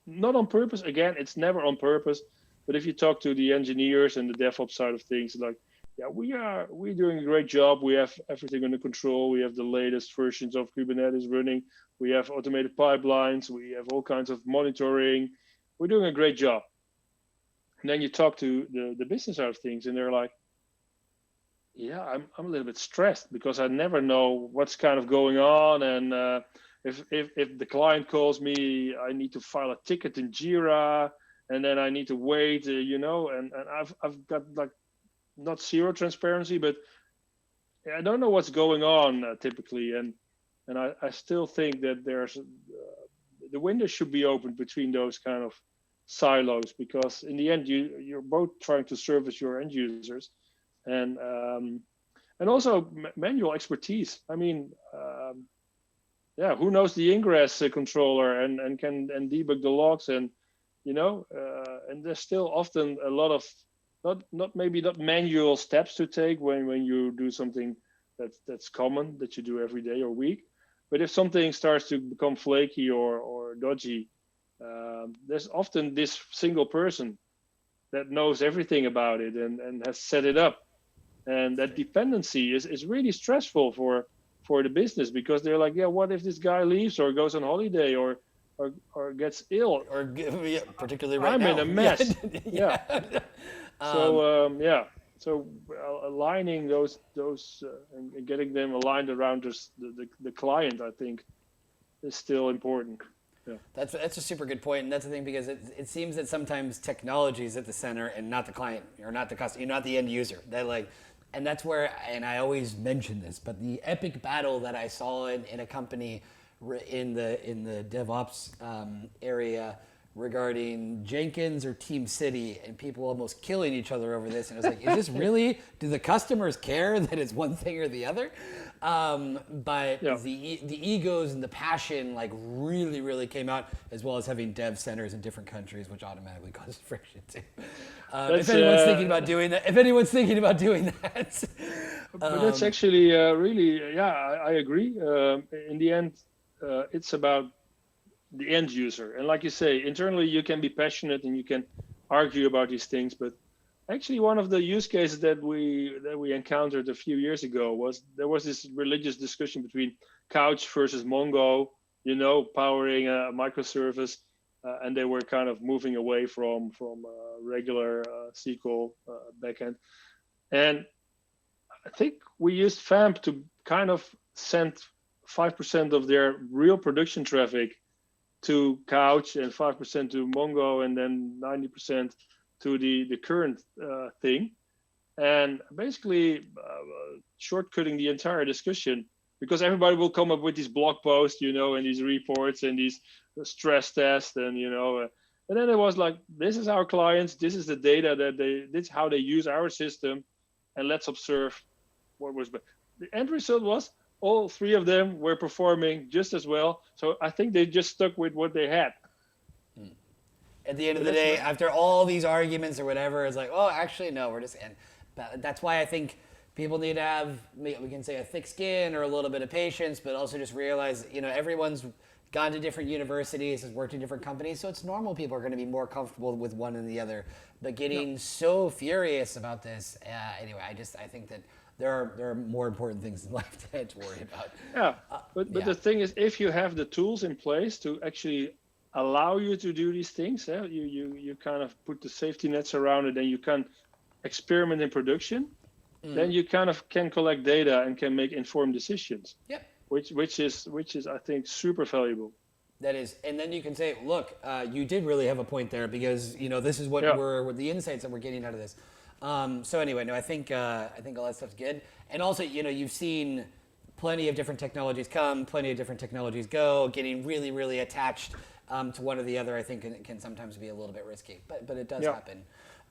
not on purpose. Again, it's never on purpose. But if you talk to the engineers and the DevOps side of things, like, yeah, we're doing a great job. We have everything under control. We have the latest versions of Kubernetes running. We have automated pipelines. We have all kinds of monitoring. We're doing a great job. And then you talk to the business side of things, and they're like, yeah, I'm a little bit stressed because I never know what's kind of going on. And if the client calls me, I need to file a ticket in Jira, and then I need to wait, and I've got like not zero transparency, but I don't know what's going on typically. And I still think that there's the window should be open between those kind of silos, because in the end you're both trying to service your end users, and also manual expertise. I mean, who knows the ingress controller and can debug the logs, and and there's still often a lot of not manual steps to take when you do something that's common that you do every day or week. But if something starts to become flaky or dodgy, there's often this single person that knows everything about it and has set it up. And that dependency is really stressful for the business, because they're like, yeah, what if this guy leaves or goes on holiday or gets ill? Or particularly right I'm now. in a mess. So aligning those and getting them aligned around the client, I think, is still important. Yeah. That's a super good point, and that's the thing, because it seems that sometimes technology is at the center and not the client, or not the customer, not the end user. And that's where, and I always mention this, but the epic battle that I saw in a company in the DevOps area regarding Jenkins or Team City, and people almost killing each other over this. And I was like, is this really, do the customers care that it's one thing or the other? The egos and the passion really, really came out, as well as having dev centers in different countries, which automatically causes friction too. If anyone's thinking about doing that, But that's actually really, I agree. In the end, it's about the end user. And like you say, internally, you can be passionate and you can argue about these things. But actually, one of the use cases that we encountered a few years ago was there was this religious discussion between Couch versus Mongo, powering a microservice. And they were kind of moving away from regular SQL backend. And I think we used Vamp to kind of send 5% of their real production traffic to Couch and 5% to Mongo and then 90% to the current thing. And basically shortcutting the entire discussion, because everybody will come up with these blog posts, and these reports and these stress tests and, and then it was like, this is our clients, this is the data this is how they use our system, and let's observe what was. But the end result was all three of them were performing just as well. So I think they just stuck with what they had. At the end of the day, after all these arguments or whatever, it's like, oh, actually, no, we're just. And that's why I think people need to have, we can say, a thick skin or a little bit of patience, but also just realize, everyone's gone to different universities, has worked in different companies, so it's normal people are going to be more comfortable with one than the other. But getting so furious about this, anyway, I think that there are more important things in life to worry about. Yeah, but the thing is, if you have the tools in place to actually allow you to do these things, you kind of put the safety nets around it, and you can experiment in production. Then you kind of can collect data and can make informed decisions. Yep. Which is I think super valuable. That is, and then you can say, look, you did really have a point there, because this is what we're the insights that we're getting out of this. So anyway, no, I think all that stuff's good, and also you've seen plenty of different technologies come, plenty of different technologies go. Getting really really attached to one or the other, I think can sometimes be a little bit risky, but it does happen,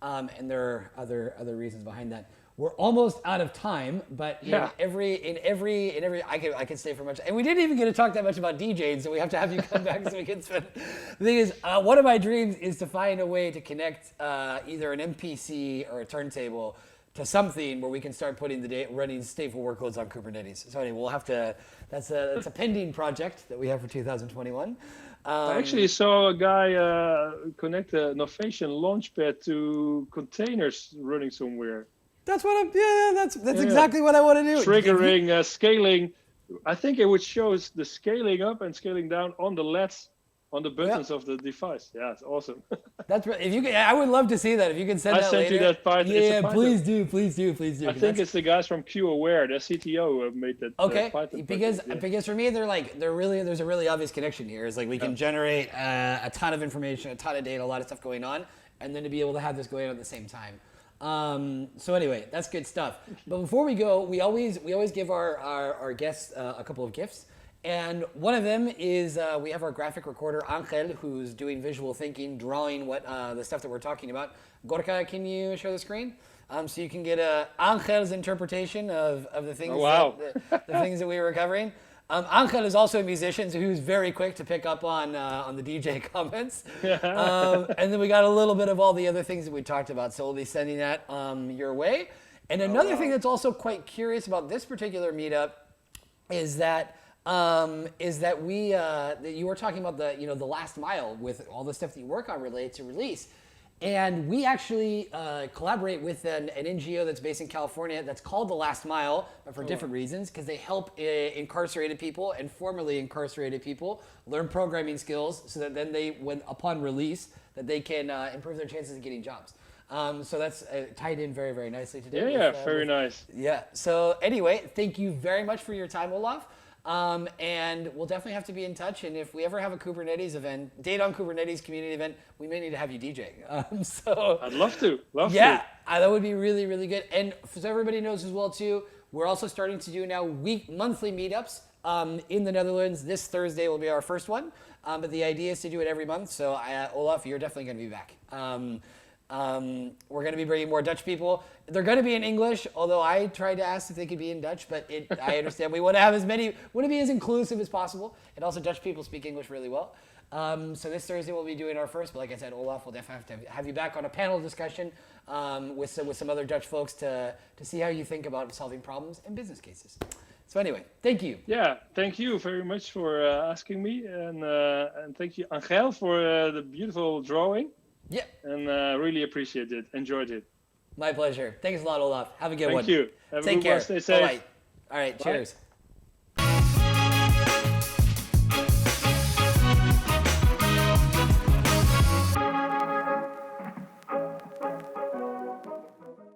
and there are other reasons behind that. We're almost out of time, but in every I could stay for much, and we didn't even get to talk that much about DJing, so we have to have you come back so we can spend. The thing is, one of my dreams is to find a way to connect either an MPC or a turntable to something where we can start putting running stateful workloads on Kubernetes. So anyway, we'll have to. That's a pending project that we have for 2021. I actually saw a guy connect a Novation launchpad to containers running somewhere. That's what that's exactly what I want to do. Triggering, scaling. I think it would show the scaling up and scaling down on the LEDs, on the buttons of the device. Yeah, it's awesome. That's right. If you can, I would love to see that. If you can send that later. I sent you that Python. Yeah, please do. I think it's the guys from QAware, the CTO, who made that. Okay, Python because for me there's a really obvious connection here. It's like we can generate a ton of information, a ton of data, a lot of stuff going on, and then to be able to have this going on at the same time. So anyway, that's good stuff. But before we go, we always give our guests a couple of gifts. And one of them is we have our graphic recorder, Angel, who's doing visual thinking, drawing the stuff that we're talking about. Gorka, can you share the screen? So you can get Angel's interpretation of the things, the things that we were covering. Angel is also a musician, so he was very quick to pick up on the DJ comments. And then we got a little bit of all the other things that we talked about, so we'll be sending that your way. And another thing that's also quite curious about this particular meetup is that you were talking about the last mile with all the stuff that you work on related to release. And we actually collaborate with an NGO that's based in California that's called The Last Mile, but for different reasons, because they help incarcerated people and formerly incarcerated people learn programming skills so that then upon release, that they can improve their chances of getting jobs. So that's tied in very, very nicely today. Very nice. Yeah. So anyway, thank you very much for your time, Olaf. And we'll definitely have to be in touch. And if we ever have a Kubernetes event, DoK Kubernetes community event, we may need to have you DJ. So I'd love to. That would be really, really good. And so everybody knows as well too, we're also starting to do now monthly meetups in the Netherlands. This Thursday will be our first one, but the idea is to do it every month. So Olaf, you're definitely going to be back. We're going to be bringing more Dutch people. They're going to be in English, although I tried to ask if they could be in Dutch, but I understand we want to have want to be as inclusive as possible. And also Dutch people speak English really well. So this Thursday we'll be doing our first, but like I said, Olaf will definitely have to have you back on a panel discussion with some other Dutch folks to see how you think about solving problems and business cases. So anyway, thank you. Yeah, thank you very much for asking me, and thank you, Angel, for the beautiful drawing. Yeah. And really appreciate it. Enjoyed it. My pleasure. Thanks a lot, Olaf. Have a good one. Thank you. Have a good one. Care. Stay safe. Bye-bye. All right. Bye. Cheers.